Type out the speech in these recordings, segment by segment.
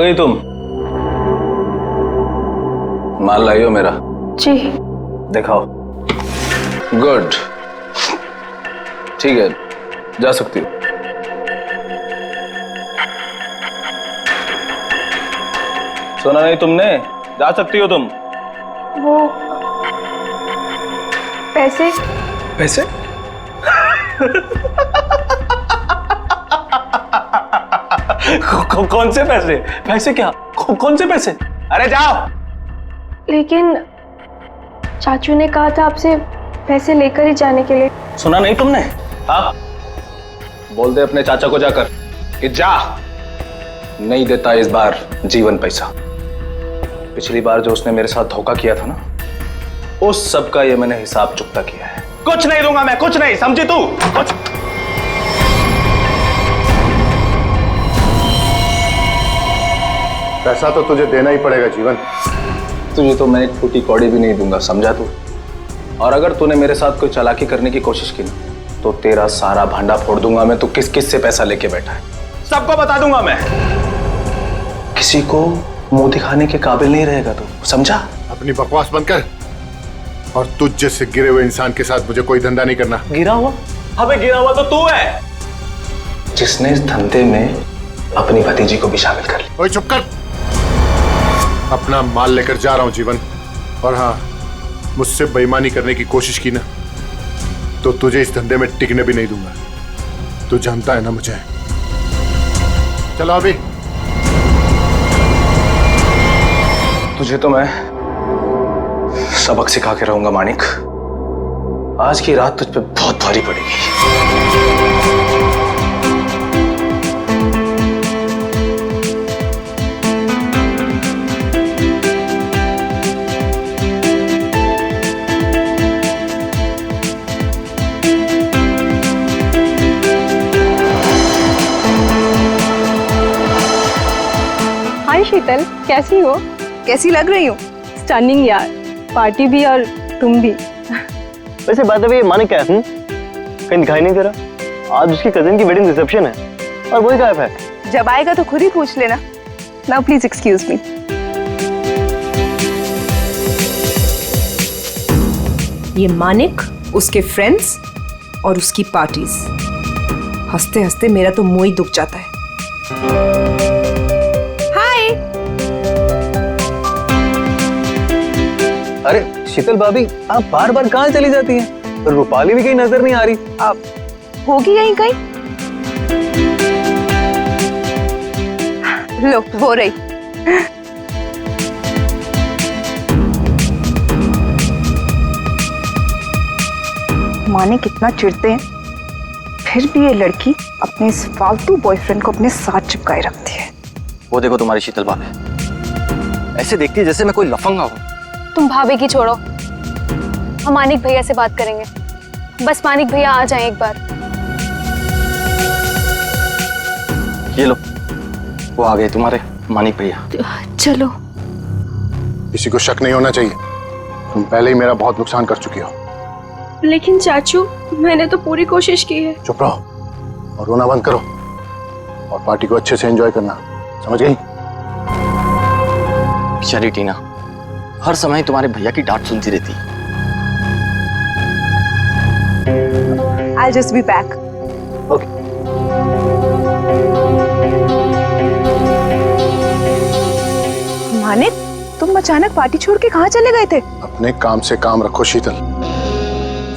गई तुम? माल लाई हो मेरा? जी। दिखाओ। गुड, ठीक है, जा सकती हो। सुना नहीं तुमने? जा सकती हो तुम। वो पैसे? पैसे? कौन से पैसे? पैसे क्या? कौन से पैसे? अरे जाओ। लेकिन चाचू ने कहा था आपसे पैसे लेकर ही जाने के लिए। सुना नहीं तुमने? हाँ, बोल दे अपने चाचा को जाकर कि जा, नहीं देता इस बार जीवन पैसा। पिछली बार जो उसने मेरे साथ धोखा किया था ना, उस सब का ये मैंने हिसाब चुकता किया है। कुछ नहीं दूंगा मैं, कुछ नहीं, समझी तू? कुछ पैसा तो तुझे देना ही पड़ेगा जीवन। तुझे तो मैं एक फूटी कौड़ी भी नहीं दूंगा, समझा तू? और अगर तूने मेरे साथ कोई चालाकी करने की कोशिश की ना, तो तेरा सारा भांडा फोड़ दूंगा मैं। तू किस किस से पैसा लेके बैठा है सबको बता दूंगा मैं। किसी को मुंह दिखाने के काबिल नहीं रहेगा तू, समझा? अपनी बकवास बंद कर और तुझ जैसे गिरे हुए इंसान के साथ मुझे कोई धंधा नहीं करना। गिरा हुआ? अबे गिरा हुआ तो तू है, जिसने इस धंधे में अपनी भतीजी को भी शामिल कर लिया। ओए चुप कर, अपना माल लेकर जा रहा हूं जीवन। और हाँ, मुझसे बेईमानी करने की कोशिश की ना, तो तुझे इस धंधे में टिकने भी नहीं दूंगा। तू जानता है ना मुझे। चलो अभी। तुझे तो मैं सबक सिखा के रहूंगा मानिक। आज की रात तुझ पे बहुत भारी पड़ेगी। हाय शीतल, कैसी हो? कैसी लग रही हूँ? स्टनिंग यार, पार्टी भी और तुम भी। वैसे बात है, ये मानिक क्या है? कहीं दिखाई नहीं दे रहा। आज उसकी कजिन की वेडिंग रिसेप्शन है और वही गायब है। जब आएगा तो खुद ही पूछ लेना। Now please excuse me. ये मानिक, उसके फ्रेंड्स और उसकी पार्टीज। हंसते हंसते मेरा तो मुंह ही दुख जाता है। हाय। अरे शीतल भाभी, आप बार बार कहाँ चली जाती हैं? रूपाली भी कहीं नजर नहीं आ रही। आप होगी यहीं कहीं? लो, हो रही। माने कितना चिढ़ते हैं, फिर भी ये लड़की अपने इस फालतू बॉयफ्रेंड को अपने साथ चिपकाए रखती है। वो देखो तुम्हारी शीतल भाभी, ऐसे देखती है जैसे मैं कोई लफंगा हूँ। तुम भाभी की छोड़ो, हम मानिक भैया से बात करेंगे। बस मानिक भैया आ जाएं एक बार। ये लो, वो आ गए तुम्हारे मानिक भैया। चलो। किसी को शक नहीं होना चाहिए, तुम पहले ही मेरा बहुत नुकसान कर चुकी हो। लेकिन चाचू, मैंने तो पूरी कोशिश की है। चुप रहो और रोना बंद करो और पार्टी को अच्छे से एंजॉय करना, समझ गई? बेचारी टीना हर समय तुम्हारे भैया की डांट सुनती रहती। I'll just be back. Okay. Manik, तुम अचानक पार्टी छोड़ के कहाँ चले गए थे? अपने काम से काम रखो शीतल,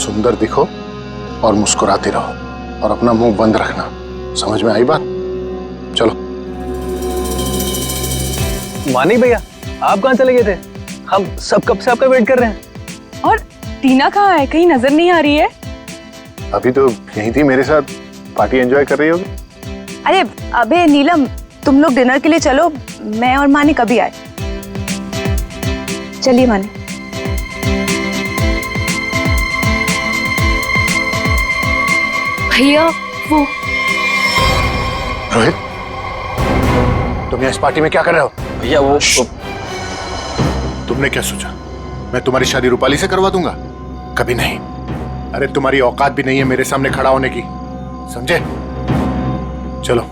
सुंदर दिखो और मुस्कुराती रहो और अपना मुंह बंद रखना, समझ में आई बात? चलो। मानिक भैया, आप कहाँ चले गए थे? हम सब कब से आपका वेट कर रहे हैं। और टीना कहाँ है? कहीं नजर नहीं आ रही है। अभी तो यहीं थी मेरे साथ, पार्टी एंजॉय कर रही होगी। अरे अबे नीलम, तुम लोग डिनर के लिए चलो, मैं और मानिक अभी आए। चलिए मानिक। भैया वो रोहित, तुम यहाँ इस पार्टी में क्या कर रहे हो? भैया वो तुमने क्या सोचा मैं तुम्हारी शादी रूपाली से करवा दूंगा? कभी नहीं। अरे तुम्हारी औकात भी नहीं है मेरे सामने खड़ा होने की, समझे? चलो।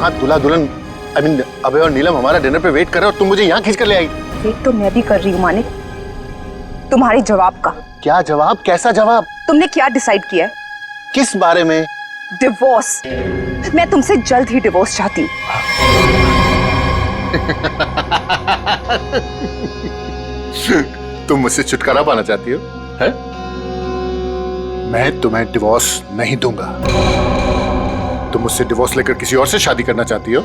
वहाँ दूल्हा दुल्हन आई मीन अभय और नीलम हमारा डिनर पे वेट कर रहे हो और तुम मुझे यहाँ खींच कर ले आई। वेट तो मैं भी कर रही हूँ मानिक, तुम्हारे जवाब का। क्या जवाब? कैसा जवाब? तुमने क्या डिसाइड किया है? किस बारे में? डिवोर्स। मैं तुमसे जल्द ही डिवोर्स चाहती हूँ। तुम मुझसे छुटकारा पाना चाहती हो? है? मैं तुम्हें डिवोर्स नहीं दूंगा। तुम मुझसे डिवोर्स लेकर किसी और से शादी करना चाहती हो?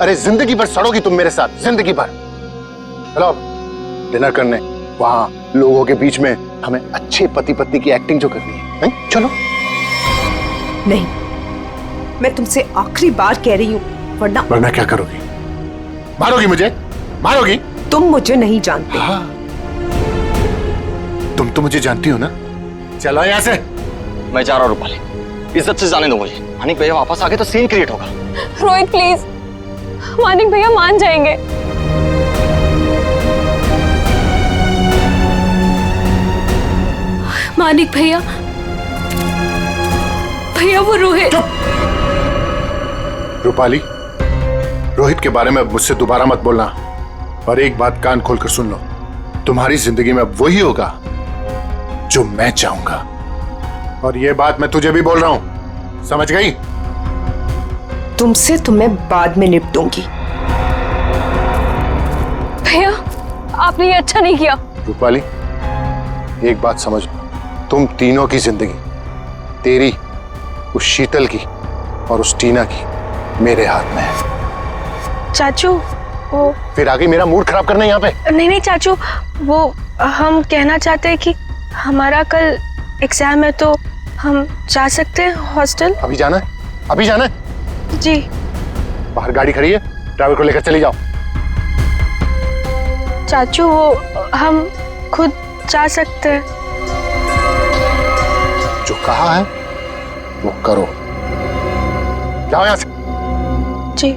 अरे जिंदगी भर सड़ोगी तुम मेरे साथ, जिंदगी भर। चलो डिनर करने, वहां लोगों के बीच में हमें अच्छे पति पत्नी की एक्टिंग जो करनी है, चलो। नहीं, मैं तुमसे आखिरी बार कह रही हूँ, वरना क्या करोगी? मारोगी मुझे? मारोगी? तुम मुझे नहीं जानते। हाँ। तुम तो मुझे जानती हो ना। चलो यहाँ से। मैं जा रहा हूँ रूपाली, इज्जत से जाने दो मुझे। मानिक भैया वापस आ गए तो सीन क्रिएट होगा। रोहित प्लीज, मानिक भैया मान जाएंगे। मानिक भैया, भैया वो रोहित। रूपाली, रोहित के बारे में मुझसे दोबारा मत बोलना। और एक बात कान खोलकर सुन लो, तुम्हारी जिंदगी में वही होगा जो मैं चाहूंगा। और ये बात मैं तुझे भी बोल रहा हूं, समझ गई? तुमसे तो मैं बाद में निपटूंगी। भैया आपने ये अच्छा नहीं किया। रूपाली, एक बात समझ लो, तुम तीनों की जिंदगी, तेरी, उस शीतल की और उस टीना की, मेरे हाथ में है। चाचू वो फिर आगे मेरा मूड खराब करना यहाँ पे? नहीं चाचू, वो हम कहना चाहते हैं कि हमारा कल एग्जाम है तो हम जा सकते हैं हॉस्टल। अभी जाना है? अभी जाना है? जी। बाहर गाड़ी खड़ी है, ड्राइवर को लेकर चली जाओ। चाचू वो हम खुद जा सकते हैं। जो कहा है वो करो। जाओ यहाँ से। जी।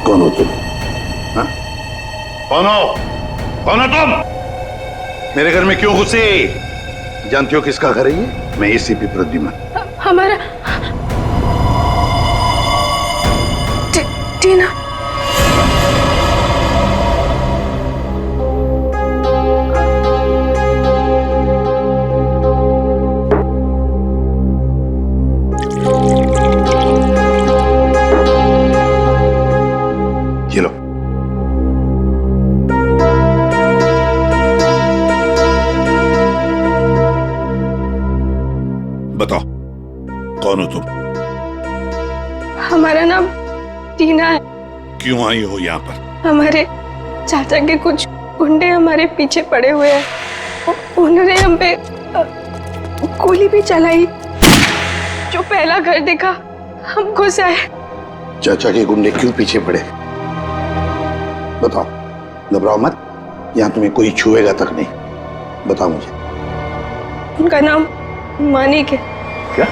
कौन हो तुम? हाँ? कौन हो? कौन हो तुम? मेरे घर में क्यों घुसे? जानती हो किसका घर है ये? मैं एसीपी प्रद्युमन। हमारा टीना। ये लो। बताओ कौन हो तुम? हमारा नाम टीना है। क्यों आई हो यहाँ पर? हमारे चाचा के कुछ गुंडे हमारे पीछे पड़े हुए हैं। उन्होंने हम पे गोली भी चलाई। जो पहला घर देखा हम घुस आए। चाचा के गुंडे क्यों पीछे पड़े? बताओ, घबराओ मत, यहाँ तुम्हें कोई छुएगा तक नहीं। बताओ मुझे। उनका नाम मानिक है। क्या?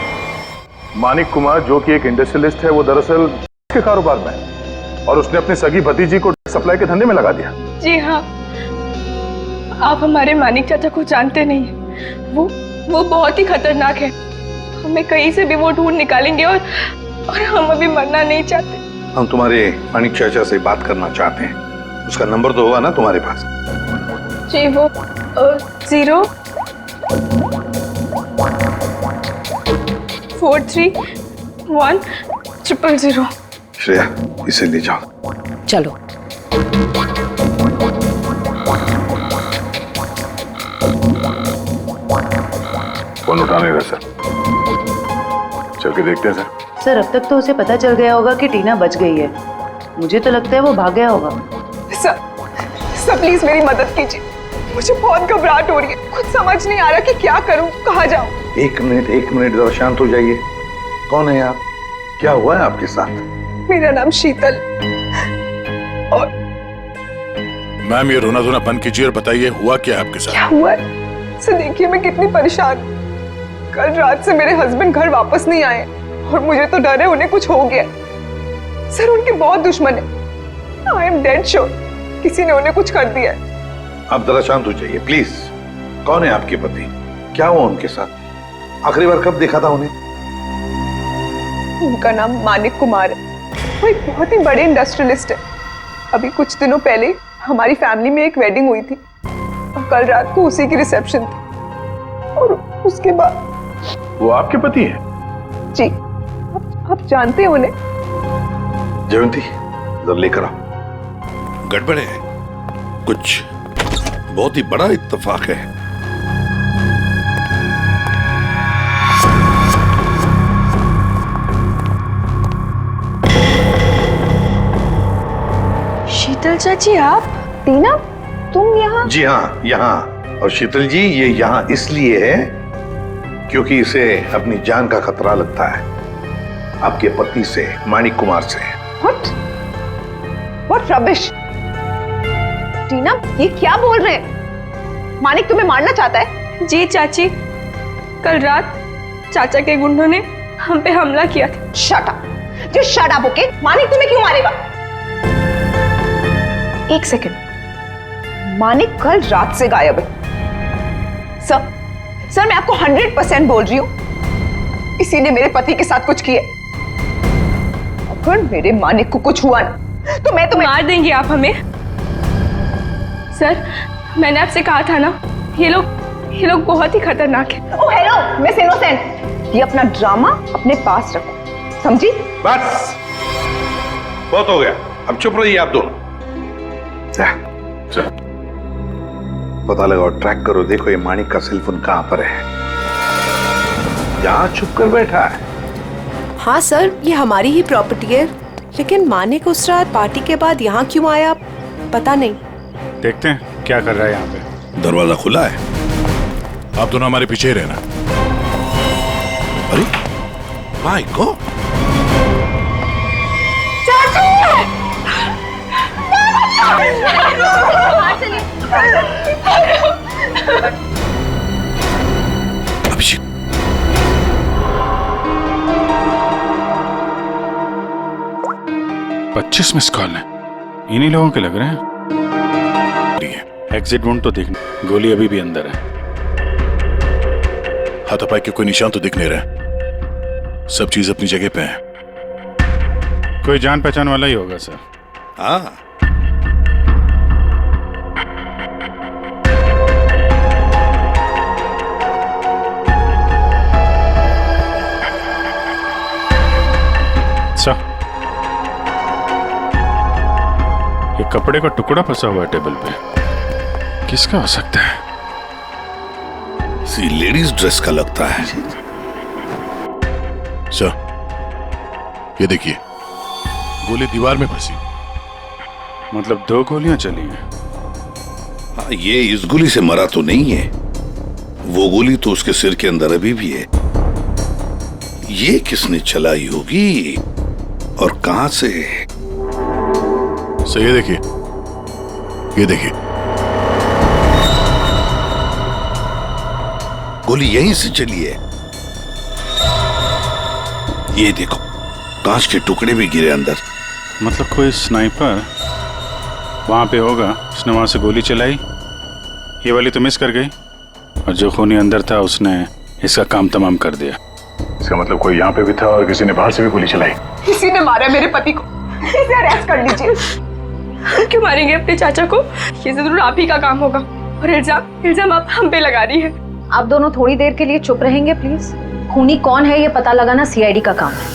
मानिक कुमार, जो कि एक इंडस्ट्रियलिस्ट है, वो दरअसल के कारोबार में है और उसने अपनी सगी भतीजी को सप्लाई के धंधे में लगा दिया। जी हाँ, आप हमारे मानिक चाचा को जानते नहीं हैं। वो बहुत ही खतरनाक है। हमें कहीं से भी वो ढूंढ निकालेंगे और हम अभी मरना नहीं चाहते। हम तुम्हारे मानिक चाचा से बात करना चाहते हैं। उसका नंबर तो होगा ना तुम्हारे पास? जी, वो 0431000। श्रेया, इसे ले जाओ। चलो। फोन उठा नहीं रहा सर। चल के देखते हैं सर। सर अब तक तो उसे पता चल गया होगा कि टीना बच गई है। मुझे तो लगता है वो भाग गया होगा। सर प्लीज मेरी मदद कीजिए, मुझे बहुत घबराहट हो रही है, कुछ समझ नहीं आ रहा कि क्या करूं, कहाँ जाऊं। एक मिनट जरा शांत हो जाइए। कौन है आप? क्या हुआ है आपके साथ? मेरा नाम शीतल और मैम ये रोना धोना बंद कीजिए और बताइए हुआ क्या है आपके साथ? क्या हुआ है सर, देखिए मैं कितनी परेशान हूं। कल रात से मेरे हस्बैंड घर वापस नहीं आए और मुझे तो डर है उन्हें कुछ हो गया। सर उनके बहुत दुश्मन है, आई एम डेड श्योर किसी ने उन्हें कुछ कर दिया है। आप जरा शांत हो जाइए प्लीज। कौन है आपके पति? क्या हुआ उनके साथ? आखिरी बार कब देखा था उन्हें? उनका नाम मानिक कुमार है, वो एक बहुत ही बड़े इंडस्ट्रियलिस्ट है। अभी कुछ दिनों पहले हमारी फैमिली में एक वेडिंग हुई थी और कल रात को उसी की रिसेप्शन थी और उसके बाद। वो आपके पति है? जी, आप जानते हैं उन्हें? जयंती जरा लेकर आओ। गड़बड़ है, कुछ बहुत ही बड़ा इत्तेफाक है। शीतल चाची आप? टीना तुम यहाँ? जी हाँ, यहाँ। और शीतल जी ये यहाँ इसलिए है क्योंकि इसे अपनी जान का खतरा लगता है आपके पति से, मानिक कुमार से। What rubbish! टीना ये क्या बोल रहे हैं? मानिक तुम्हें मारना चाहता है? जी चाची, कल रात चाचा के गुंडों ने हम पे हमला किया था। Shut up! Just shut up, okay? Manik तुम्हें क्यों मारेगा? एक सेकंड, मानिक कल रात से गायब है। सर मैं आपको 100% बोल रही हूँ, इसी ने मेरे पति के साथ कुछ किया। अगर मेरे मानिक को कुछ हुआ ना तो मैं तुम्हें मार देंगे आप हमें। सर मैंने आपसे कहा था ना, ये लोग बहुत ही खतरनाक है। ओह हेलो मिस इनोसेंट, ये अपना ड्रामा अपने पास रखो, समझी? बस बहुत हो गया, अब चुप रहिए आप दोनों। पता लगाओ, ट्रैक करो, देखो ये मानिक का सेल फोन कहां पर है। यहां छुप कर बैठा है। हाँ सर, ये हमारी ही प्रॉपर्टी है, लेकिन मानिक उस रात पार्टी के बाद यहाँ क्यों आया पता नहीं। देखते हैं क्या कर रहा है यहाँ पे। दरवाजा खुला है। आप दोनों हमारे पीछे ही रहना। अरे my God, Abhishek 25 miss call है, इन्हीं लोगों के लग रहे हैं। एग्जिट वोंट तो देखना, गोली अभी भी अंदर है। हाथापाई के कोई निशान तो दिख नहीं रहे, सब चीज अपनी जगह पे है। कोई जान पहचान वाला ही होगा सर। हाँ सर, ये कपड़े का टुकड़ा फंसा हुआ है टेबल पे, किसका हो सकता है? सी लेडीज ड्रेस का लगता है। सर ये देखिए, गोली दीवार में फंसी, मतलब 2 गोलियां चली हैं। हाँ, ये इस गोली से मरा तो नहीं है, वो गोली तो उसके सिर के अंदर अभी भी है। ये किसने चलाई होगी और कहां से? सर ये देखिए, ये देखिए, गोली यहीं से चली है। ये देखो, कांच के टुकड़े भी गिरे अंदर। मतलब कोई स्नाइपर वहां पे होगा, उसने वहां से गोली चलाई, ये वाली तो मिस कर गई, और जो खूनी अंदर था उसने इसका काम तमाम कर दिया। इसका मतलब कोई यहाँ पे भी था और किसी ने बाहर से भी गोली चलाई। किसी ने मारा मेरे पति को, इसे अरेस्ट कर लीजिए। हम क्यों मारेंगे अपने चाचा को? ये जरूर आप ही का काम होगा, और इल्जाम आप हम पे लगा रही है। आप दोनों थोड़ी देर के लिए चुप रहेंगे प्लीज। खूनी कौन है ये पता लगाना सीआईडी का काम है।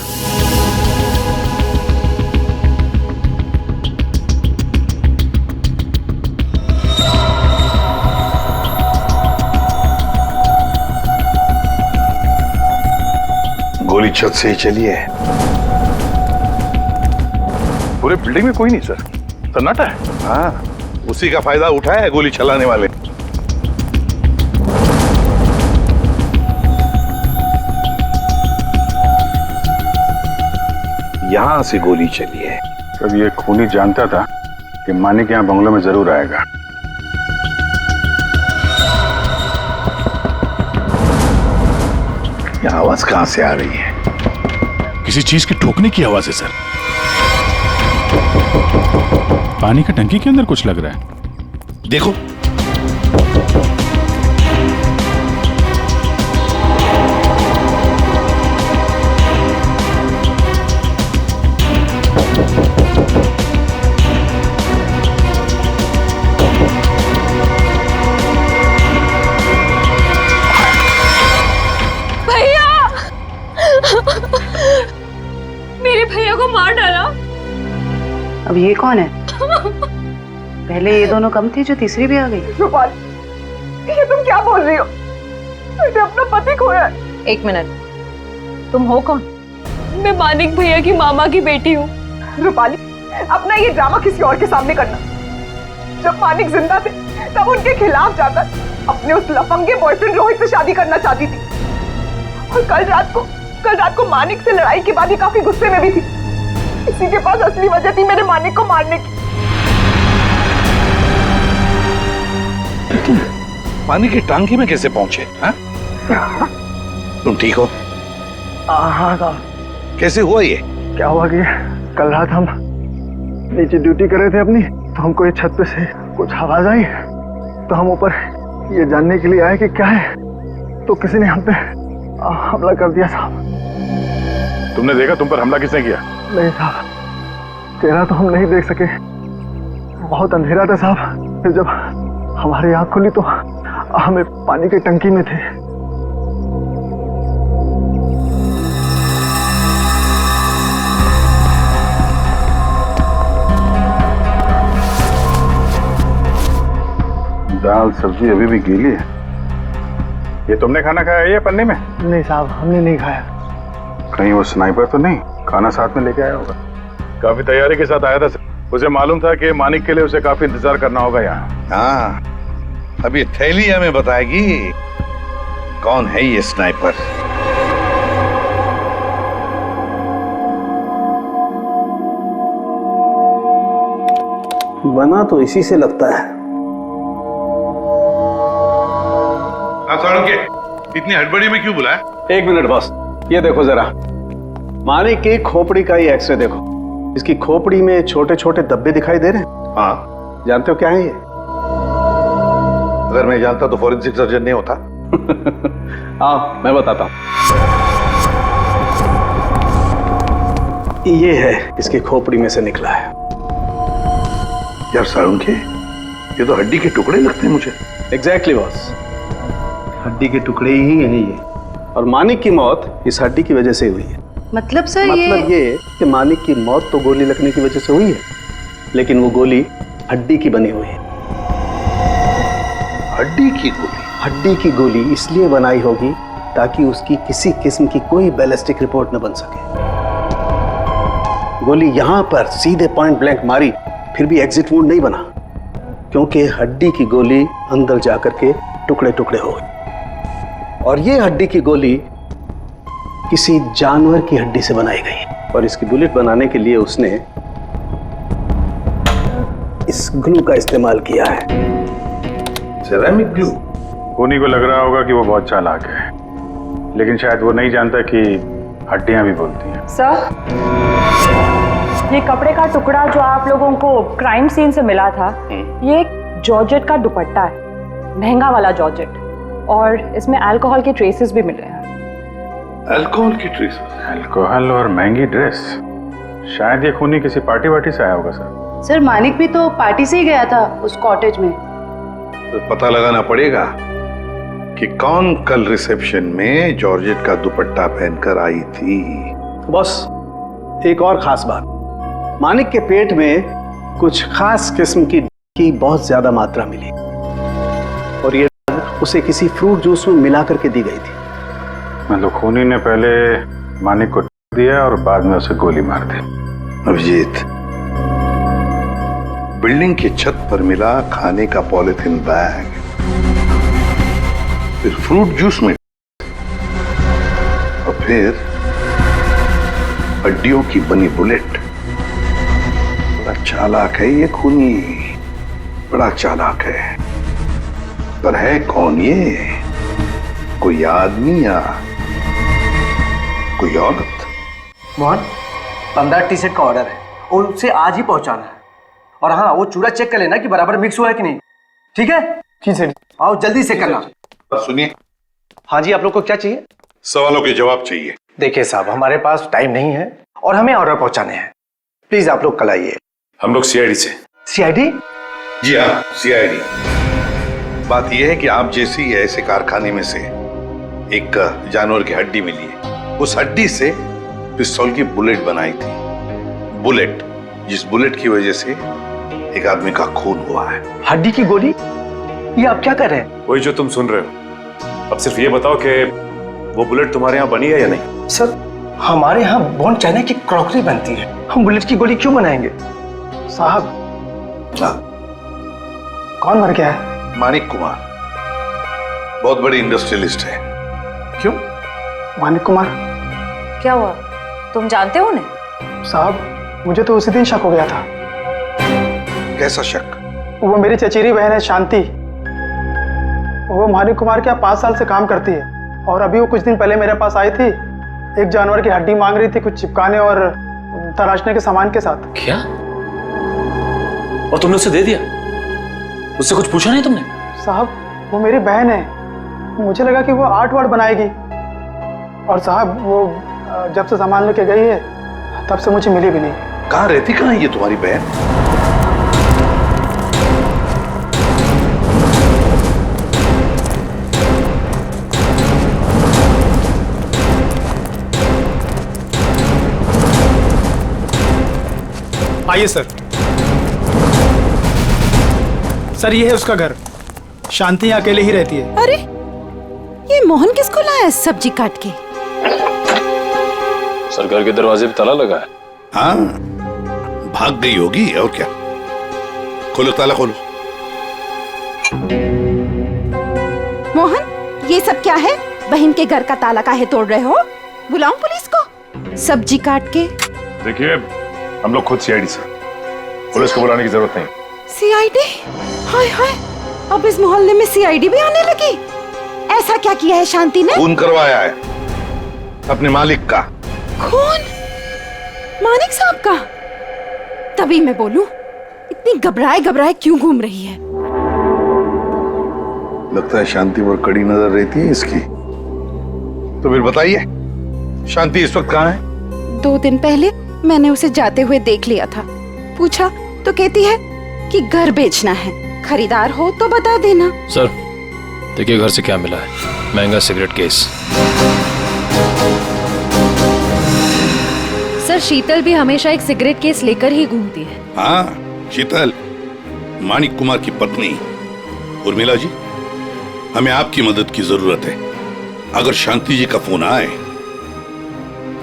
छत से ही चलिए। पूरे बिल्डिंग में कोई नहीं सर, सन्नाटा है। हाँ, उसी का फायदा उठाया है गोली चलाने वाले। यहां से गोली चली है। तब ये खूनी जानता था कि मानिक यहाँ बंगलों में जरूर आएगा। ये आवाज कहां से आ रही है? किसी चीज के ठोकने की आवाज है सर। पानी का टंकी के अंदर कुछ लग रहा है। देखो, मेरे भैया को मार डाला। अब ये कौन है? पहले ये दोनों कम थी, जो तीसरी भी आ गई। रूपाली, ये तुम क्या बोल रही हो? मैंने अपना पति खोया है। एक मिनट, तुम हो कौन? मैं मानिक भैया की मामा की बेटी हूँ। रूपाली, अपना ये ड्रामा किसी और के सामने करना। जब मानिक जिंदा थे तब उनके खिलाफ जाकर अपने उस लफंगे बॉयफ्रेंड रोहित से शादी करना चाहती थी, और कल रात को मानिक से लड़ाई के बाद ये काफी गुस्से में भी थी। इसी के पास असली वजह थी मेरे मानिक को मारने की। पानी की टांकी में कैसे पहुंचे? हाँ? तुम ठीक हो? हाँ साहब। कैसे हुआ ये? क्या हुआ कि कल रात हम नीचे ड्यूटी कर रहे थे अपनी, तो हमको ये छत पे से कुछ आवाज आई, तो हम ऊपर ये जानने के लिए आए कि क्या है, तो किसी ने हम पे हमला कर दिया साहब। तुमने देखा तुम पर हमला किसने किया? नहीं साहब, चेहरा तो हम नहीं देख सके, बहुत अंधेरा था साहब। फिर जब हमारी आंख खुली तो हमें पानी की टंकी में थे। दाल सब्जी अभी भी गीली है। ये तुमने खाना खाया है ये पन्नी में? नहीं साहब, हमने नहीं खाया। कहीं वो स्नाइपर तो नहीं खाना साथ में लेके आया होगा? काफी तैयारी के साथ आया था। उसे मालूम था कि मानिक के लिए उसे काफी इंतजार करना होगा यहाँ। हाँ, अभी थैली हमें बताएगी कौन है ये स्नाइपर। बना तो इसी से लगता है। इतनी हड़बड़ी में क्यों बुलाया? एक मिनट बॉस, ये देखो जरा, मानिक की खोपड़ी का ये एक्सरे देखो। इसकी खोपड़ी में छोटे छोटे धब्बे दिखाई दे रहे हैं। हाँ, जानते हो क्या है ये? अगर मैं जानता तो फॉरेंसिक सर्जन नहीं होता। हाँ, मैं बताता हूँ। ये है इसकी खोपड़ी में से निकला है। यार सारुण के, ये तो हड्डी के टुकड़े लगते हैं मुझे। एग्जैक्टली बॉस, हड्डी के टुकड़े ही हैं ये। और मानिक की मौत इस हड्डी की वजह से हुई है। मतलब सर मतलब ये कि मानिक की मौत तो गोली लगने की वजह से हुई है, लेकिन वो गोली हड्डी की बनी हुई है। हड्डी की गोली? हड्डी की गोली इसलिए बनाई होगी ताकि उसकी किसी किस्म की कोई बैलिस्टिक रिपोर्ट न बन सके। गोली यहां पर सीधे पॉइंट ब्लैंक मारी, फिर भी एग्जिट वुंड नहीं बना, क्योंकि हड्डी की गोली अंदर जाकर के टुकड़े टुकड़े हो गए। और ये हड्डी की गोली किसी जानवर की हड्डी से बनाई गई, और इसकी बुलेट बनाने के लिए उसने इस ग्लू का इस्तेमाल किया है। Ceramic glue? खूनी को लग रहा होगा कि वो बहुत चालाक है, लेकिन शायद वो नहीं जानता कि हड्डियां भी बोलती हैं। सर, ये कपड़े का टुकड़ा जो आप लोगों को क्राइम सीन से मिला था, ये एक जॉर्जेट का दुपट्टा है, महंगा वाला जॉर्जेट, और इसमें अल्कोहल के ट्रेसेस भी मिले हैं। अल्कोहल की ट्रेसेस? अल्कोहल और महंगी ड्रेस? शायद ये खूनी किसी पार्टी वार्टी से आया होगा सर। सर, मानिक भी तो पार्टी से ही गया था उस कॉटेज में। तो पता लगाना पड़ेगा कि कौन कल रिसेप्शन में जॉर्जेट का दुपट्टा पहनकर आई थी। बस एक और खास बात, मानिक के पेट में कुछ खास किस्म की बहुत ज्यादा मात्रा मिली, और ये उसे किसी फ्रूट जूस में मिला करके दी गई थी। मतलब खूनी ने पहले मानिक को दिया और बाद में उसे गोली मार दी। अभिजीत, बिल्डिंग की छत पर मिला खाने का पॉलिथीन बैग, फिर फ्रूट जूस में, और फिर हड्डियों की बनी बुलेट। बड़ा चालाक है ये खूनी, बड़ा चालाक है। पर है कौन ये? कोई आदमी या कोई औरत? मोहन, 15 टी शर्ट का ऑर्डर है और उसे आज ही पहुंचाना है। और हाँ, वो चूड़ा चेक कर लेना कि बराबर मिक्स हुआ है कि नहीं। ठीक है? जी सर। आओ जल्दी से करना। सुनिए। हाँ जी, आप लोग को क्या चाहिए? सवालों के जवाब चाहिए। देखिए साहब, हमारे पास टाइम नहीं है और हमें ऑर्डर पहुंचाने हैं। प्लीज आप लोग कल आइए। हम लोग सीआईडी से। सीआईडी? जी हाँ, सीआईडी। बात यह है कि आप जैसी ऐसे कारखाने में से एक जानवर की हड्डी मिली है। उस हड्डी से पिस्तौल की बुलेट बनाई थी। बुलेट, जिस बुलेट की वजह से एक आदमी का खून हुआ है। हड्डी की गोली? ये आप क्या कर रहे हैं? वही जो तुम सुन रहे हो। अब सिर्फ ये बताओ कि वो बुलेट तुम्हारे यहाँ बनी है या नहीं? सर, हमारे यहाँ बॉन चाइना की क्रॉकरी बनती है। हम बुलेट की गोली क्यों बनाएंगे? साहब, कौन मर गया है? मानिक कुमार, बहुत बड़े इंडस्ट्रियलिस्ट है। क्यों? मानिक कुमार? क्या हुआ? तुम जानते हो उन्हें? साहब, मुझे तो उसी दिन शक हो गया था। कैसा शक? वो मेरी चचेरी बहन है शांति। वो मानिक कुमार के यहाँ 5 साल से काम करती है और अभी वो कुछ दिन पहले मेरे पास आई थी। एक जानवर की हड्डी मांग रही थी, कुछ चिपकाने और तराशने के सामान के साथ। क्या? और तुमने उसे दे दिया? उससे कुछ पूछा नहीं तुमने? साहब, वो मेरी बहन है। मुझे लगा कि वो आर्ट वार्ट बनाएगी। और साहब, वो जब से सामान लेके गई है तब से मुझे मिली भी नहीं। कहाँ रहती, कहाँ ये तुम्हारी बहन? आइए सर। सर, ये है उसका घर। शांति यहाँ अकेले ही रहती है। अरे, ये मोहन किसको लाया है सब्जी काट के? सर, घर के दरवाजे पे ताला लगा है। हाँ, भाग गई होगी और क्या। खोलो, ताला खोलो। मोहन, ये सब क्या है? बहन के घर का ताला काहे तोड़ रहे हो? बुलाऊं पुलिस को? सब्जी काट के। देखिए, हम लोग खुद सीआईडी से, पुलिस को बुलाने की जरूरत नहीं। सीआईडी? हाय हाय, अब इस मोहल्ले में सीआईडी भी आने लगी। ऐसा क्या किया है शांति ने? खून करवाया है अपने मालिक का। खून? मानिक साहब का? तभी मैं बोलूं, इतनी घबराए घबराए क्यों घूम रही है? लगता है शांति पर कड़ी नजर रहती है इसकी। तो फिर बताइए, शांति इस वक्त कहाँ है? 2 दिन पहले मैंने उसे जाते हुए देख लिया था। पूछा तो कहती है कि घर बेचना है, खरीदार हो तो बता देना। सर, देखिए घर से क्या मिला है। महंगा सिगरेट केस। सर, शीतल भी हमेशा एक सिगरेट केस लेकर ही घूमती है। हाँ, शीतल, मानिक कुमार की पत्नी। उर्मिला जी, हमें आपकी मदद की जरूरत है। अगर शांति जी का फोन आए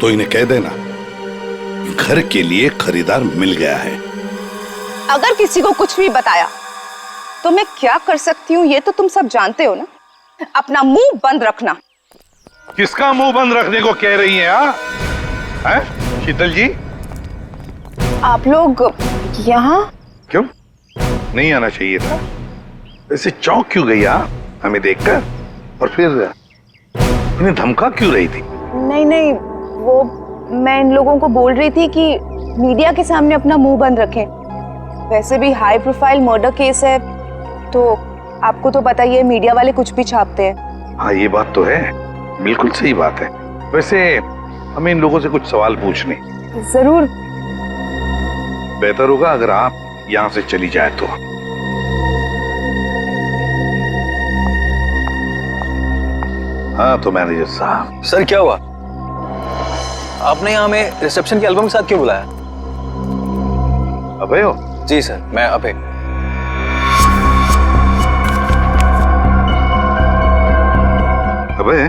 तो इन्हें कह देना घर के लिए खरीदार मिल गया है। अगर किसी को कुछ भी बताया तो मैं क्या कर सकती हूँ ये तो तुम सब जानते हो ना। अपना मुंह बंद रखना। किसका मुंह बंद रखने को कह रही हैं? हैं? शीतल जी, आप लोग यहाँ क्यों? नहीं आना चाहिए था। ऐसे चौंक क्यों गई आप हमें देखकर? और फिर इन्हें धमका क्यों रही थी? नहीं नहीं, वो मैं इन लोगों को बोल रही थी कि मीडिया के सामने अपना मुंह बंद रखें। वैसे भी हाई प्रोफाइल मर्डर केस है तो आपको तो पता ही है, मीडिया वाले कुछ भी छापते हैं। हाँ, ये बात तो है, बिल्कुल सही बात है। वैसे हमें इन लोगों से कुछ सवाल पूछने। जरूर। बेहतर होगा अगर आप यहाँ से चली जाए तो। हाँ तो मैनेजर साहब। सर, क्या हुआ? आपने यहाँ हमें रिसेप्शन के एल्बम के साथ क्यों बुलाया? अभय हो? जी सर, मैं अभय। अबे,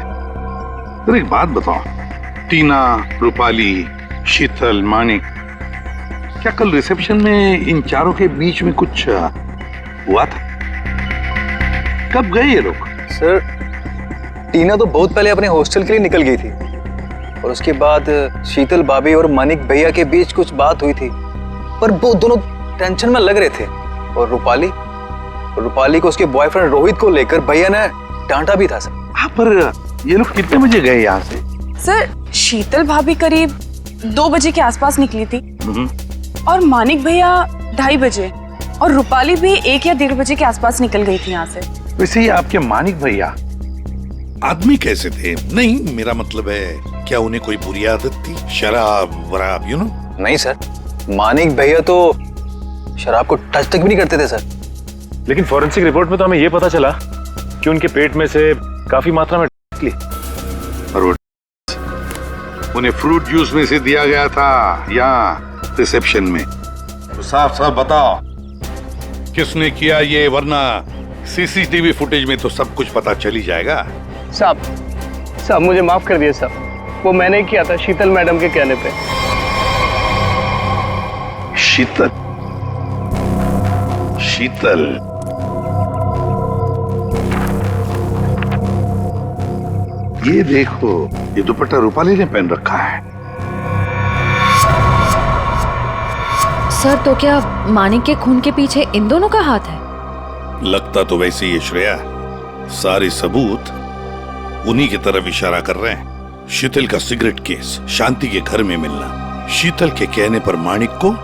फिर एक बात बताओ, टीना, रूपाली, शीतल, मानिक, क्या कल रिसेप्शन में इन चारों के बीच में कुछ हुआ था? कब गए ये लोग? सर, टीना तो बहुत पहले अपने हॉस्टल के लिए निकल गई थी और उसके बाद शीतल भाभी और मानिक भैया के बीच कुछ बात हुई थी, पर वो दोनों टेंशन में लग रहे थे। और रूपाली को उसके बॉयफ्रेंड रोहित को लेकर भैया ने डांटा भी था सर। हाँ, पर ये लोग कितने बजे गए यहाँ से? सर, शीतल भाभी करीब 2 बजे के आसपास निकली थी और मानिक भैया 2:30 बजे और रूपाली भी 1 या 1:30 बजे के आसपास निकल गई थी यहाँ से। वैसे ही आपके मानिक भैया आदमी कैसे थे? नहीं, मेरा मतलब है क्या उन्हें कोई बुरी आदत थी? शराब वराब, यू नो? नहीं सर, मानिक भैया तो शराब को टच तक भी नहीं करते थे सर। लेकिन फॉरेंसिक रिपोर्ट में तो हमें यह पता चला कि उनके पेट में से काफी मात्रा में निकली। और उन्हें फ्रूट जूस में से दिया गया था यहाँ रिसेप्शन में। तो साफ साफ बताओ किसने किया ये, वरना सीसीटीवी फुटेज में तो सब कुछ पता चल ही जाएगा। साहब मुझे माफ कर दिए साहब, वो मैंने किया था शीतल मैडम के कहने पे। शीतल? ये देखो, ये दुपट्टा रूपाली ने पहन रखा है। सर, तो क्या मानिक के खून के पीछे इन दोनों का हाथ है? लगता तो वैसे ही है श्रेया। सारे सबूत उन्हीं की तरफ इशारा कर रहे हैं। शीतल का सिगरेट केस, शांति के घर में मिलना, शीतल के कहने पर मानिक को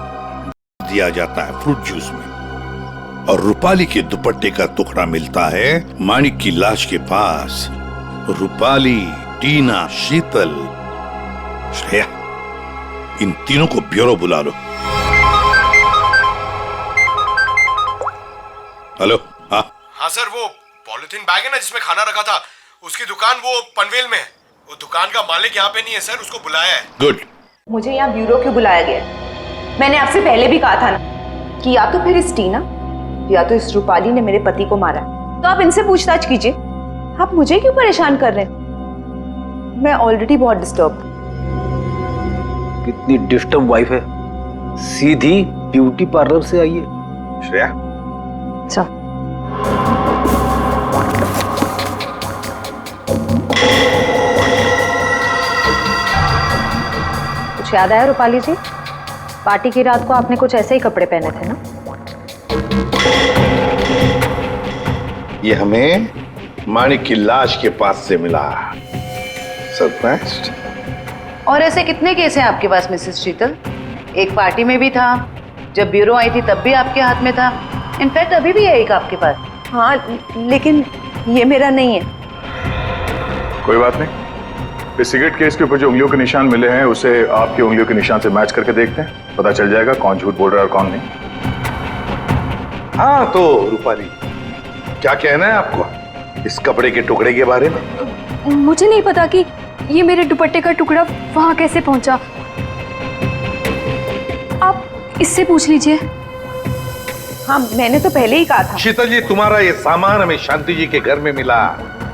दिया जाता है फ्रूट जूस में, और रूपाली के दुपट्टे का टुकड़ा मिलता है मानिक की लाश के पास। रूपाली, टीना, शीतल, श्रेया, इन तीनों को ब्यूरो बुला लो। हेलो? हाँ सर, वो पॉलिथीन बैग है ना जिसमें खाना रखा था, उसकी दुकान वो पनवेल में है। वो दुकान का मालिक यहाँ पे नहीं है सर, उसको बुलाया है। गुड। मुझे यहाँ ब्यूरो क्यों बुलाया गया? मैंने आपसे पहले भी कहा था ना कि या तो फिर इस टीना या तो इस रूपाली ने मेरे पति को मारा, तो आप इनसे पूछताछ कीजिए। आप मुझे क्यों परेशान कर रहे हैं? मैं ऑलरेडी बहुत डिस्टर्ब। कितनी डिस्टर्ब वाइफ है, सीधी ब्यूटी पार्लर से आई है। श्रेया, कुछ याद आया रूपाली जी? पार्टी की रात को आपने कुछ ऐसे ही कपड़े पहने थे ना? ये हमें मानिक की लाश के पास से मिला। सरप्राइज्ड। और ऐसे कितने केस हैं आपके पास मिसेस शीतल? एक पार्टी में भी था, जब ब्यूरो आई थी तब भी आपके हाथ में था, इनफैक्ट अभी भी है एक आपके पास। हाँ, लेकिन ये मेरा नहीं है। कोई बात नहीं, इस सिगरेट केस के ऊपर जो उंगलियों के निशान मिले हैं उसे आपकी उंगलियों के निशान से मैच करके देखते हैं, पता चल जाएगा कौन झूठ बोल रहा है और कौन नहीं। हाँ, तो रूपाली, क्या कहना है आपको इस कपड़े के टुकड़े के बारे में? मुझे नहीं पता कि ये मेरे दुपट्टे का टुकड़ा वहां कैसे पहुंचा। आप इससे पूछ लीजिए। हाँ, मैंने तो पहले ही कहा था। शीतल जी, तुम्हारा ये सामान हमें शांति जी के घर में मिला।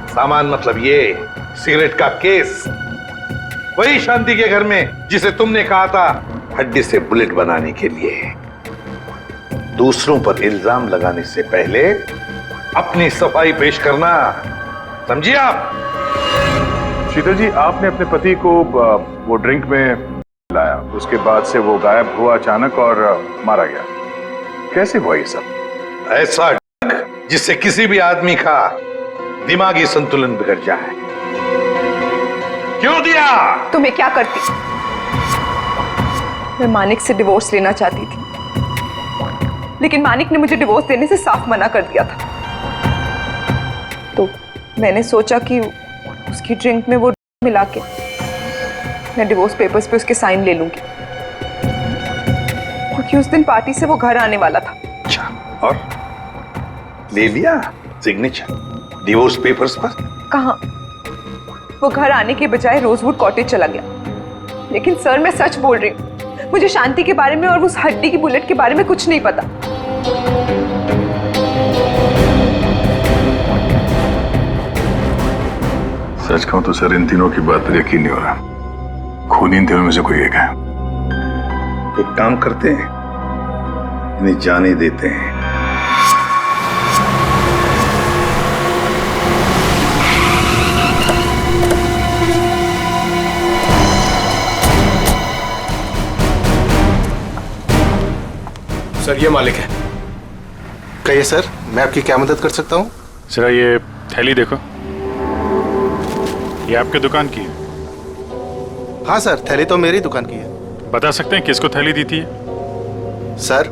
सामान मतलब ये सिगरेट का केस, वही शांति के घर में जिसे तुमने कहा था हड्डी से बुलेट बनाने के लिए। दूसरों पर इल्जाम लगाने से पहले अपनी सफाई पेश करना, समझिए आप? शीतल जी, आपने अपने पति को वो ड्रिंक में लाया, उसके बाद से वो गायब हुआ अचानक और मारा गया। कैसे हुआ ये सब? ऐसा ड्रग जिससे किसी भी आदमी का दिमागी संतुलन बिगड़ जाए। क्यों दिया? तो मैं क्या करती? मैं मानिक से डिवोर्स लेना चाहती थी, लेकिन मानिक ने मुझे डिवोर्स देने से साफ मना कर दिया था। तो मैंने सोचा कि उसकी ड्रिंक में वो मिला के मैं डिवोर्स पेपर्स पे उसके साइन ले लूंगी, क्योंकि उस दिन पार्टी से वो घर आने वाला था। अच्छा, और ले लिया सिग्नेचर डिवोर्स पेपर्स पर? कहाँ, वो घर आने के बजाय रोजवुड कॉटेज चला गया। लेकिन सर, मैं सच बोल रही हूँ, मुझे शांति के बारे में और उस हड्डी की बुलेट के बारे में कुछ नहीं पता। सच कहूं तो सर, इन तीनों की बात पर यकीन नहीं हो रहा। खूनी इन तीनों में से कोई एक है। एक काम करते हैं, इन्हें जाने देते हैं। सर ये मालिक है। कहिए सर, मैं आपकी क्या मदद कर सकता हूँ? जरा ये थैली देखो, ये आपके दुकान की है? हाँ सर, थैली तो मेरी दुकान की है। बता सकते हैं किसको थैली दी थी? सर,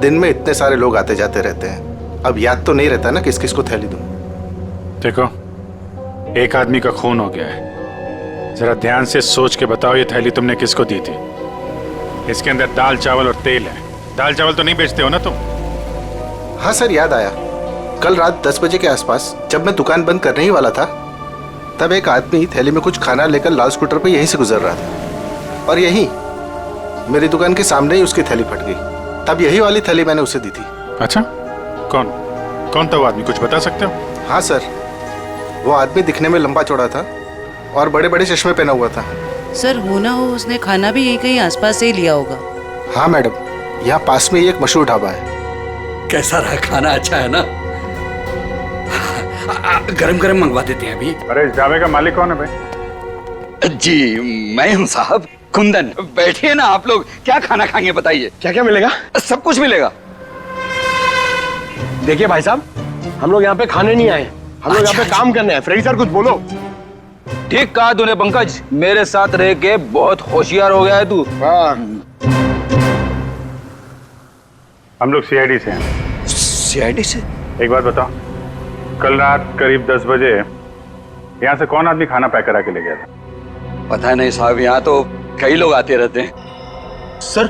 दिन में इतने सारे लोग आते जाते रहते हैं, अब याद तो नहीं रहता ना किस किस को थैली दूं। देखो, एक आदमी का खून हो गया है, जरा ध्यान से सोच के बताओ ये थैली तुमने किसको दी थी? इसके अंदर दाल चावल और तेल है। दाल चावल तो नहीं बेचते हो ना तुम? हाँ सर, याद आया। कल रात 10 बजे के आसपास जब मैं दुकान बंद करने ही वाला था, तब एक आदमी थैली में कुछ खाना लेकर लाल स्कूटर पे यहीं से गुजर रहा था, और यहीं मेरी दुकान के सामने ही उसकी थैली फट गई। तब यही वाली थैली मैंने उसे दी थी। अच्छा, कौन कौन था वो आदमी, कुछ बता सकते हो? हाँ सर, वो आदमी दिखने में लंबा चौड़ा था और बड़े बड़े चश्मे पहना हुआ था। सर, हो ना हो उसने खाना भी यही कहीं आसपास से ही लिया होगा। हाँ मैडम, यहाँ पास में ही एक मशहूर ढाबा है। कैसा रहा खाना? अच्छा है ना? गरम गरम मंगवा देते हैं अभी। अरे इस ढाबे का मालिक कौन है भाई? जी मैं हूँ साहब, कुंदन। बैठिए ना आप लोग, क्या खाना खाएंगे बताइए? क्या क्या मिलेगा? सब कुछ मिलेगा। देखिए भाई साहब, हम लोग यहाँ पे खाने नहीं आए, हम लोग यहाँ पे काम करने आए। फ्रेडी सर कुछ बोलो। ठीक कहा तूने पंकज, मेरे साथ रह के बहुत होशियार हो गया है तू। हम लोग सीआईडी से हैं। सीआईडी से? एक बात बताओ, कल रात करीब 10 बजे यहाँ से कौन आदमी खाना पैक करा के ले गया था? पता नहीं साहब, यहाँ तो कई लोग आते रहते हैं। सर,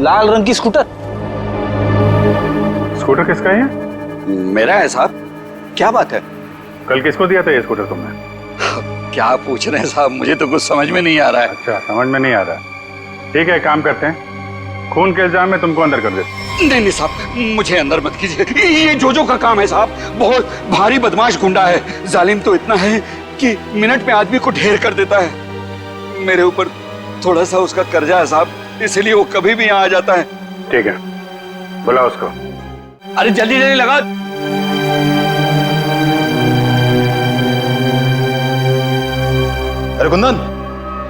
लाल रंग की स्कूटर। स्कूटर किसका है? मेरा है साहब। क्या बात है? कल किसको दिया था ये स्कूटर तुमने? क्या पूछ रहे हैं साहब, मुझे तो कुछ समझ में नहीं आ रहा है। अच्छा, समझ में नहीं आ रहा। ठीक है, काम करते हैं, खून के इल्जाम में तुमको अंदर कर देते। नहीं साहब, मुझे अंदर मत कीजिए, ये जोजो का काम है साहब। बहुत भारी बदमाश गुंडा है, जालिम तो इतना है कि मिनट में आदमी को ढेर कर देता है। मेरे ऊपर थोड़ा सा उसका कर्जा है साहब, इसलिए वो कभी भी यहाँ आ जाता है। ठीक है, बुला उसको। अरे जल्दी जल्दी लगा। अरे कुंदन,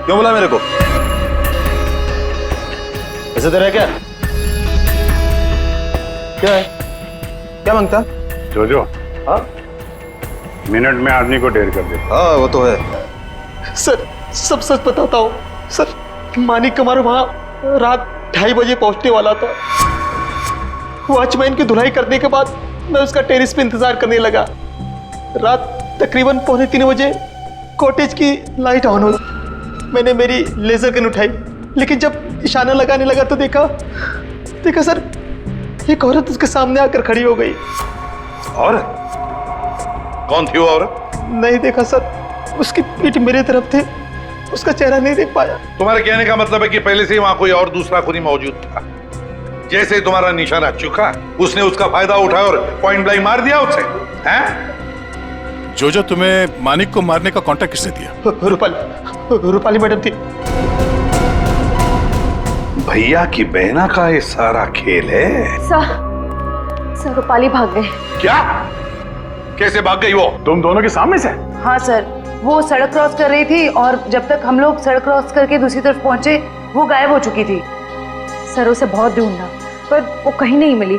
क्यों बोला मेरे को? ऐसे तेरा क्या क्या है? क्या मांगता? जोजो, हाँ, मिनट में आदमी को ढेर कर दे। हाँ वो तो है। सर, सब सच बताता हूँ सर। मानिक कुमार वहाँ रात 2:30 बजे पहुंचने वाला था। वॉचमैन की धुलाई करने के बाद मैं उसका टेरिस पे इंतजार करने लगा। रात तकरीबन 2:45 बजे कॉटेज की लाइट ऑन हुई। मैंने मेरी लेजर गन उठाई, लेकिन जब इशारा लगाने लगा तो देखा सर, एक औरत उसके सामने आकर खड़ी हो गई। औरत? कौन थी वो औरत? नहीं देखा सर, उसकी पीठ मेरे तरफ थे, उसका चेहरा नहीं देख पाया। तुम्हारे कहने का मतलब है कि पहले से ही वहां कोई और दूसरा खूनी मौजूद था। जैसे ही तुम्हारा निशाना चुका, उसने उसका फायदा उठाया और पॉइंट ब्लैंक मार दिया उसे, हैं? जोजो, तुम्हें मानिक को मारने का कॉन्ट्रैक्ट किसने दिया? रूपाली मैडम थी। भैया की बहना का ये सारा खेल है। सर रूपाली भाग गए। क्या? कैसे भाग गई वो? तुम दोनों के सामने से? हाँ सर, वो सड़क क्रॉस कर रही थी और जब तक हम लोग सड़क क्रॉस करके दूसरी तरफ पहुंचे, वो गायब हो चुकी थी। सर उसे बहुत ढूंढा पर वो कहीं नहीं मिली।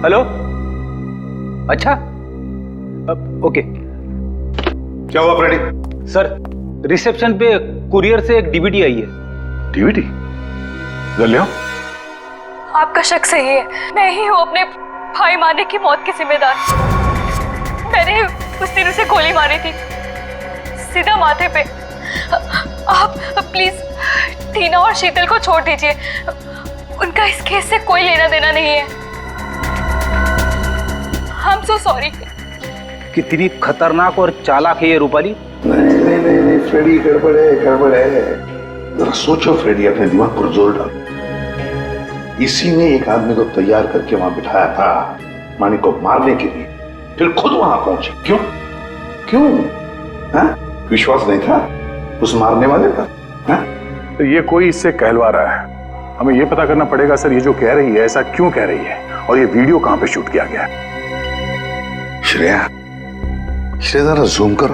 हेलो, अच्छा, ओके। क्या हुआ फ्रेडी? सर, रिसेप्शन पे कुरियर से एक डीवीडी आई है। डीवीडी? ले आओ। आपका शक सही है, मैं ही हूँ अपने भाई मानिक की मौत की जिम्मेदार। मैंने उस दिन उसे गोली मारी थी, सीधा माथे पे। आप प्लीज टीना और शीतल को छोड़ दीजिए, उनका इस केस से कोई लेना देना नहीं है। I'm so sorry। कितनी खतरनाक और चालाक है ये रूपाली। नहीं फ्रेडी, गड़बड़ है। जरा सोचो फ्रेडी, अपने दिमाग पर जोर डालो। इसी ने एक आदमी को तैयार करके वहां बिठाया था मानिक को मारने के लिए, फिर खुद वहां पहुंची। क्यों? हाँ? विश्वास नहीं था उस मारने वाले पर? हाँ? तो ये कोई इससे कहलवा रहा है। हमें ये पता करना पड़ेगा सर, ये जो कह रही है ऐसा क्यों कह रही है, और ये वीडियो कहां पे शूट किया गया है। श्रेया, जरा जूम करो।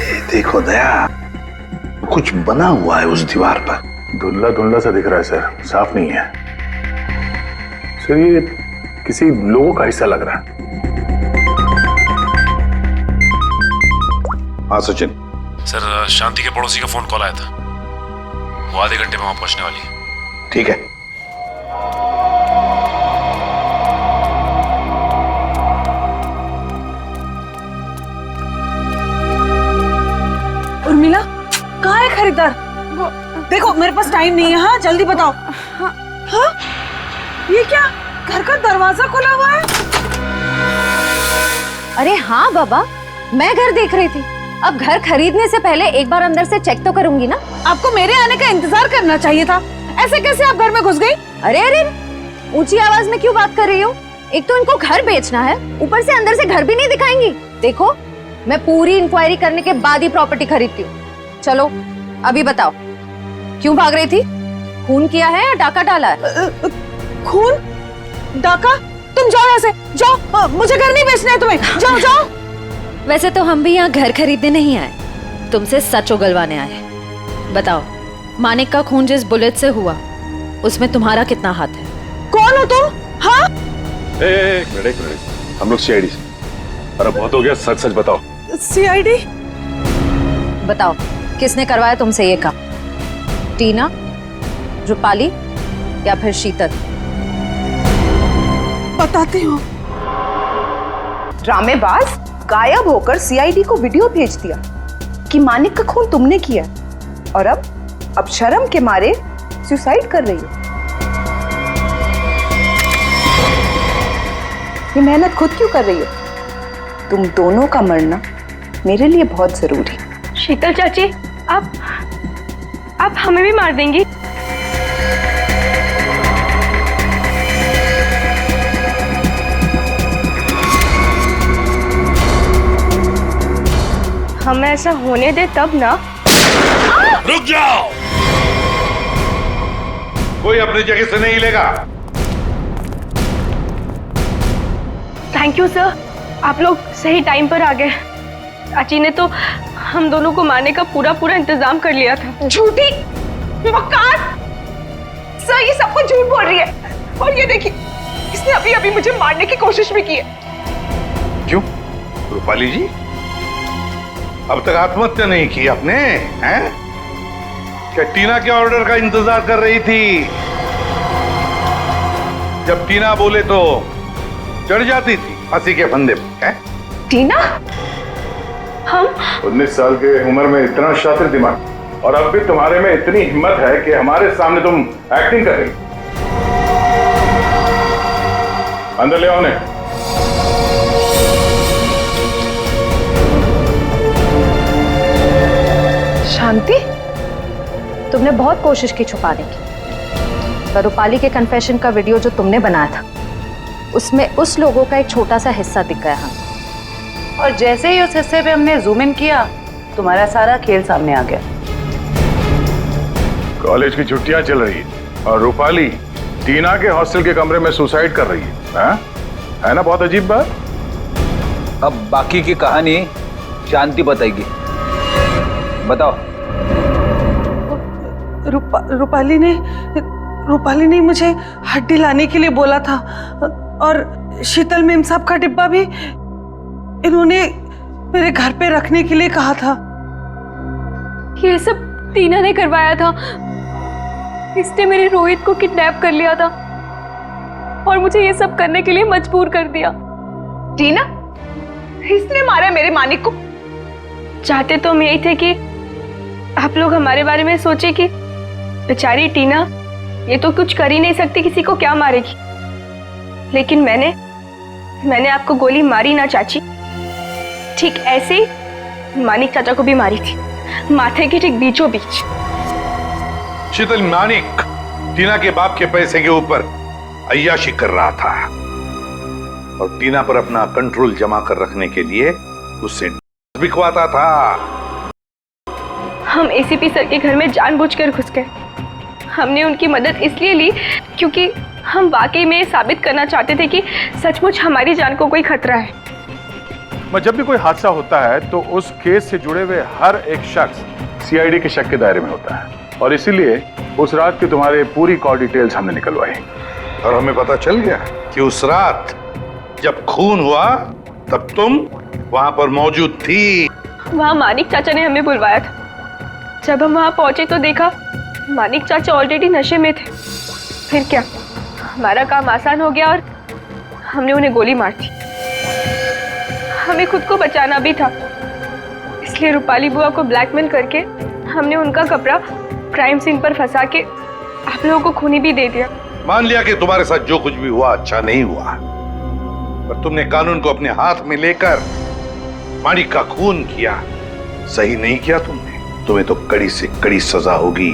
ये देखो दया, कुछ बना हुआ है उस दीवार पर। धुंधला धुंधला सा दिख रहा है सर, साफ नहीं है सर। ये किसी लोगों का हिस्सा लग रहा है। हाँ सचिन। सर, शांति के पड़ोसी का फोन कॉल आया था, वो आधे घंटे में वहां पहुंचने वाली है। ठीक है। उर्मिला, कहाँ है खरीदार? देखो मेरे पास टाइम नहीं है। हाँ जल्दी बताओ। हाँ? ये क्या, घर का दरवाजा खुला हुआ है? अरे हाँ बाबा, मैं घर देख रही थी। अब घर खरीदने से पहले एक बार अंदर से चेक तो करूंगी ना। आपको मेरे आने का इंतजार करना चाहिए था। ऐसे कैसे आप घर में घुस गई? अरे अरे, ऊंची आवाज में क्यों बात कर रही हो? एक तो इनको घर बेचना है, ऊपर से अंदर से घर भी नहीं दिखाएंगी। देखो, मैं पूरी इंक्वायरी करने के बाद ही प्रॉपर्टी खरीदती हूँ। चलो अभी बताओ, क्यों भाग रही थी? खून किया है या डाका डाला है? खून? डाका? तुम जाओ यहाँ से, जाओ। मुझे घर नहीं बेचना है तुम्हें, जाओ जाओ। वैसे तो हम भी यहाँ घर खरीदने नहीं आए, तुमसे सच उगलवाने आए। बताओ, मानिक का खून जिस बुलेट से हुआ उसमें तुम्हारा कितना हाथ है? कौन हो तुम? हाँ? एक मिनट, हम लोग सीआईडी से। अरे बहुत हो गया, सच सच बताओ। सीआईडी? बताओ, किसने करवाया तुमसे ये काम? टीना, रूपाली या फिर शीतल? बताती हूँ। ड्रामेबाज, गायब होकर सीआईडी को वीडियो भेज दिया कि मानिक का खून तुमने किया, और अब शर्म के मारे सुसाइड कर रही हो। ये मेहनत खुद क्यों कर रही हो? तुम दोनों का मरना मेरे लिए बहुत जरूरी। शीतल चाची, आप हमें भी मार देंगी? हमें ऐसा होने दे तब ना। रुक जाओ, कोई अपनी जगह से नहीं हिलेगा। थैंक यू सर, आप लोग सही टाइम पर आ गए। चाची ने तो हम दोनों को मारने का पूरा इंतजाम कर लिया था। झूठी, मक्कार! सर ये सब कुछ झूठ बोल रही है, और ये देखिए, इसने अभी अभी मुझे मारने की कोशिश भी की है। क्यों रूपाली जी, अब तक आत्महत्या नहीं की आपने? हैं? क्या टीना के ऑर्डर का इंतजार कर रही थी? जब टीना बोले तो चढ़ जाती थी फांसी के फंदे पे। टीना? हम 19 साल के उम्र में इतना शातिर दिमाग, और अब भी तुम्हारे में इतनी हिम्मत है कि हमारे सामने तुम एक्टिंग कर रही। अंदर ले आओ उन्हें। शांति, तुमने बहुत कोशिश की छुपाने की, पर रूपाली के कन्फेशन का वीडियो जो तुमने बनाया था उसमें उस लोगों का एक छोटा सा हिस्सा दिख गया हमें। और जैसे ही उस हिस्से पे हमने जूम इन किया, तुम्हारा सारा खेल सामने आ गया। कॉलेज की छुट्टियां चल रही है और रूपाली टीना के हॉस्टल के कमरे में सुसाइड कर रही है ना? बहुत अजीब बात। अब बाकी की कहानी शांति बताएगी। बताओ। रूपाली ने मुझे हड्डी लाने के लिए बोला था, और शीतल मेम साहब का डिब्बा भी इन्होंने मेरे घर पे रखने के लिए कहा था। ये सब टीना ने करवाया था। इसने मेरे रोहित को किडनैप कर लिया था और मुझे ये सब करने के लिए मजबूर कर दिया। टीना, इसने मारा मेरे मानिक को? चाहते तो हम यही थे कि आप लोग हमारे बारे में सोचे कि बेचारी टीना ये तो कुछ कर ही नहीं सकती, किसी को क्या मारेगी। लेकिन मैंने आपको गोली मारी ना चाची, ठीक ऐसे ही मानिक चाचा को भी मारी थी, माथे के ठीक बीचों बीच। शीतल, मानिक टीना के बाप के पैसे के ऊपर अय्याशी कर रहा था। और टीना पर अपना कंट्रोल जमा कर रखने के लिए उससे बिकवाता था। हम एसीपी सर के घर में जानबूझकर घुस गए। हमने उनकी मदद इसलिए ली क्योंकि हम वाकई में साबित करना चाहते थे कि सचमुच हमारी जान को कोई खतरा है। जब भी कोई हादसा होता है तो उस केस से जुड़े हुए हर एक शख्स सीआईडी के शक के दायरे में होता है, और इसीलिए उस रात की तुम्हारे पूरी कॉल डिटेल्स हमने निकलवाई और हमें पता चल गया कि उस रात जब खून हुआ तब तुम वहां पर मौजूद थी। वहाँ मानिक चाचा ने हमें बुलवाया था। जब हम वहाँ पहुंचे तो देखा मानिक चाचा ऑलरेडी नशे में थे। फिर क्या, हमारा काम आसान हो गया और हमने उन्हें गोली मार दी। हमें खुद को बचाना भी था, इसलिए रूपाली बुआ को ब्लैकमेल करके हमने उनका कपड़ा क्राइम सीन पर फंसा के आप लोगों को खूनी भी दे दिया। मान लिया कि तुम्हारे साथ जो कुछ भी हुआ अच्छा नहीं हुआ, पर तुमने कानून को अपने हाथ में लेकर मानिक का खून किया। सही नहीं किया तुमने, तुम्हें तो कड़ी से कड़ी सजा होगी।